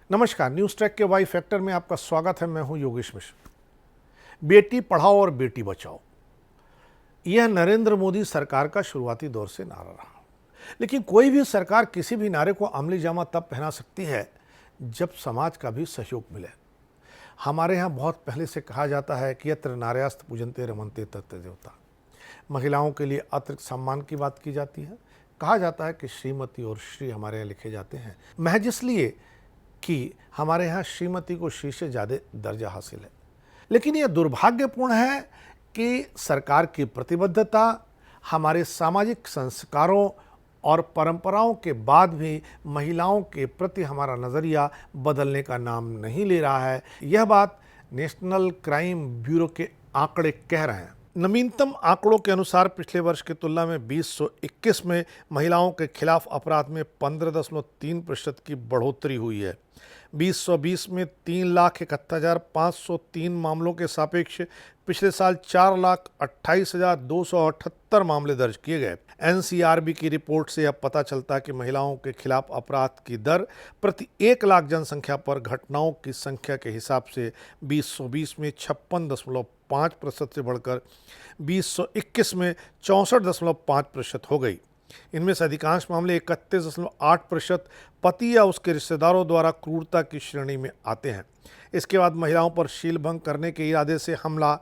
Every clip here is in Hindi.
नमस्कार, न्यूज़ ट्रैक के वाई फैक्टर में आपका स्वागत है। मैं हूं योगेश मिश्र। बेटी पढ़ाओ और बेटी बचाओ, यह नरेंद्र मोदी सरकार का शुरुआती दौर से नारा रहा। लेकिन कोई भी सरकार किसी भी नारे को अमली जामा तब पहना सकती है जब समाज का भी सहयोग मिले। हमारे यहाँ बहुत पहले से कहा जाता है कि यत्र नार्यास्त पूजन्ते रमन्ते तत्र देवता। महिलाओं के लिए अतिरिक्त सम्मान की बात की जाती है। कहा जाता है कि श्रीमती और श्री हमारे यहाँ लिखे जाते हैं महज इसलिए कि हमारे यहाँ श्रीमती को श्री से ज़्यादा दर्जा हासिल है। लेकिन यह दुर्भाग्यपूर्ण है कि सरकार की प्रतिबद्धता हमारे सामाजिक संस्कारों और परंपराओं के बाद भी महिलाओं के प्रति हमारा नज़रिया बदलने का नाम नहीं ले रहा है। यह बात नेशनल क्राइम ब्यूरो के आंकड़े कह रहे हैं। नवीनतम आंकड़ों के अनुसार पिछले वर्ष की तुलना में 2021 में महिलाओं के खिलाफ अपराध में 15.3% की बढ़ोतरी हुई है। 2020 में 3,71,503 मामलों के सापेक्ष पिछले साल 4,28,278 मामले दर्ज किए गए। एनसीआरबी की रिपोर्ट से अब पता चलता है कि महिलाओं के खिलाफ अपराध की दर प्रति 1 लाख जनसंख्या पर घटनाओं की संख्या के हिसाब से 2020 में 56.5% से बढ़कर 2021 में 64.5% हो गई। इनमें से अधिकांश मामले 31.8% पति या उसके रिश्तेदारों द्वारा क्रूरता की श्रेणी में आते हैं। इसके बाद महिलाओं पर शील भंग करने के इरादे से हमला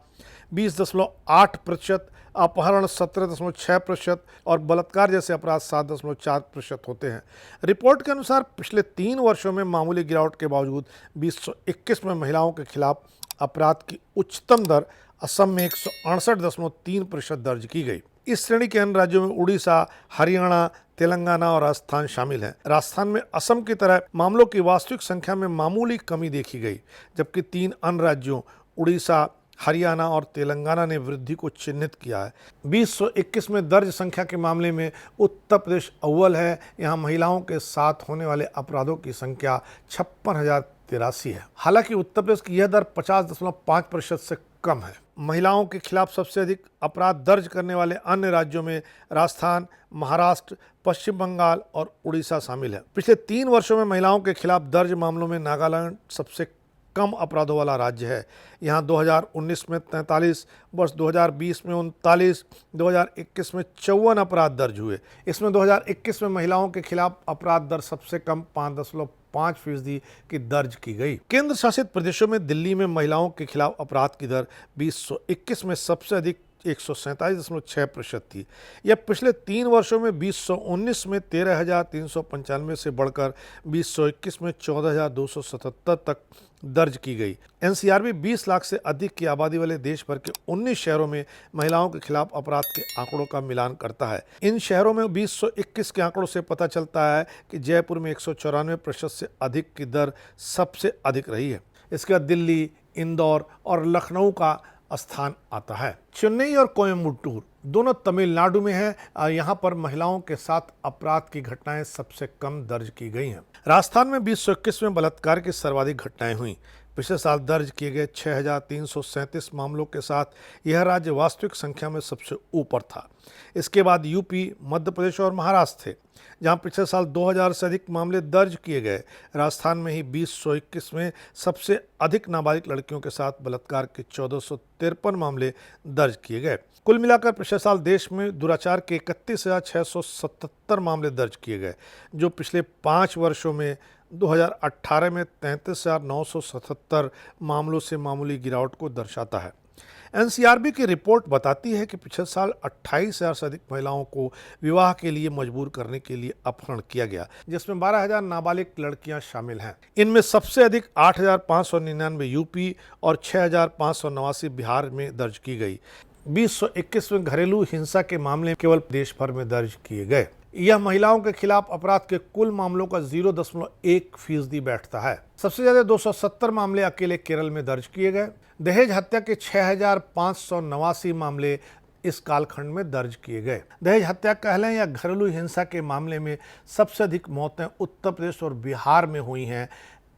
20.8%, अपहरण 17.6% और बलात्कार जैसे अपराध 7.4% होते हैं। रिपोर्ट के अनुसार पिछले 3 वर्षों में मामूली गिरावट के बावजूद 2021 में महिलाओं के खिलाफ अपराध की उच्चतम दर असम में 168.3% दर्ज की गई। इस श्रेणी के अन्य राज्यों में उड़ीसा, हरियाणा, तेलंगाना और राजस्थान शामिल हैं। राजस्थान में असम की तरह मामलों की वास्तविक संख्या में मामूली कमी देखी गई, जबकि 3 अन्य राज्यों उड़ीसा, हरियाणा और तेलंगाना ने वृद्धि को चिन्हित किया है। 2021 में दर्ज संख्या के मामले में उत्तर प्रदेश अव्वल है। यहाँ महिलाओं के साथ होने वाले अपराधों की संख्या 56,083 है। हालांकि उत्तर प्रदेश की यह दर 50.5% से कम है। महिलाओं के खिलाफ सबसे अधिक अपराध दर्ज करने वाले अन्य राज्यों में राजस्थान, महाराष्ट्र, पश्चिम बंगाल और उड़ीसा शामिल है। पिछले 3 वर्षों में महिलाओं के खिलाफ दर्ज मामलों में नागालैंड सबसे कम अपराधों वाला राज्य है। यहाँ 2019 में 43, वर्ष 2020 में 39, 2021 में 54 अपराध दर्ज हुए। इसमें 2021 में महिलाओं के खिलाफ अपराध दर सबसे कम 5.5% की दर्ज की गई। केंद्र शासित प्रदेशों में दिल्ली में महिलाओं के खिलाफ अपराध की दर 2021 में सबसे अधिक 147.6% थी। यह पिछले 3 वर्षों में 2019 में 13,395 से बढ़कर 2021 में 14,277 तक दर्ज की गई। एनसीआरबी 20 लाख से अधिक की आबादी वाले देश भर के 19 शहरों में महिलाओं के खिलाफ अपराध के आंकड़ों का मिलान करता है। इन शहरों में 2021 के आंकड़ों से पता चलता है कि जयपुर में 194% से अधिक की दर सबसे अधिक रही है। इसके बाद दिल्ली, इंदौर और लखनऊ का स्थान आता है। चेन्नई और कोयम्बटूर दोनों तमिलनाडु में है। यहाँ पर महिलाओं के साथ अपराध की घटनाएं सबसे कम दर्ज की गई हैं। राजस्थान में 2021 में बलात्कार की सर्वाधिक घटनाएं हुई। पिछले साल दर्ज किए गए 6,337 मामलों के साथ यह राज्य वास्तविक संख्या में सबसे ऊपर था। इसके बाद यूपी, मध्य प्रदेश और महाराष्ट्र थे, जहां पिछले साल 2,000 से अधिक मामले दर्ज किए गए। राजस्थान में ही 2021 में सबसे अधिक नाबालिग लड़कियों के साथ बलात्कार के 1,453 मामले दर्ज किए गए। कुल मिलाकर पिछले साल देश में दुराचार के 31,677 मामले दर्ज किए गए, जो पिछले 5 वर्षों में 2018 में 33,977 मामलों से मामूली गिरावट को दर्शाता है। एनसीआरबी की रिपोर्ट बताती है कि पिछले साल 28,000 से अधिक महिलाओं को विवाह के लिए मजबूर करने के लिए अपहरण किया गया, जिसमें 12,000 नाबालिग लड़कियां शामिल हैं। इनमें सबसे अधिक 8,599 यूपी और 6,589 बिहार में दर्ज की गई। 2021 में घरेलू हिंसा के मामले केवल देश भर में दर्ज किए गए। यह महिलाओं के खिलाफ अपराध के कुल मामलों का 0.1% बैठता है। सबसे ज्यादा 270 मामले अकेले केरल में दर्ज किए गए। दहेज हत्या के 6,589 मामले इस कालखंड में दर्ज किए गए। दहेज हत्या कहलें या घरेलू हिंसा के मामले में सबसे अधिक मौतें उत्तर प्रदेश और बिहार में हुई हैं।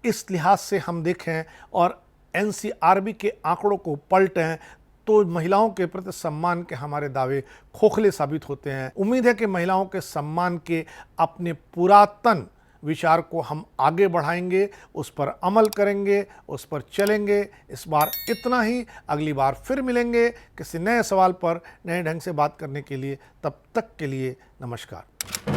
इस लिहाज से हम देखें और एनसीआरबी के आंकड़ों को पलटें तो महिलाओं के प्रति सम्मान के हमारे दावे खोखले साबित होते हैं। उम्मीद है कि महिलाओं के सम्मान के अपने पुरातन विचार को हम आगे बढ़ाएंगे, उस पर अमल करेंगे, उस पर चलेंगे। इस बार इतना ही, अगली बार फिर मिलेंगे किसी नए सवाल पर नए ढंग से बात करने के लिए। तब तक के लिए नमस्कार।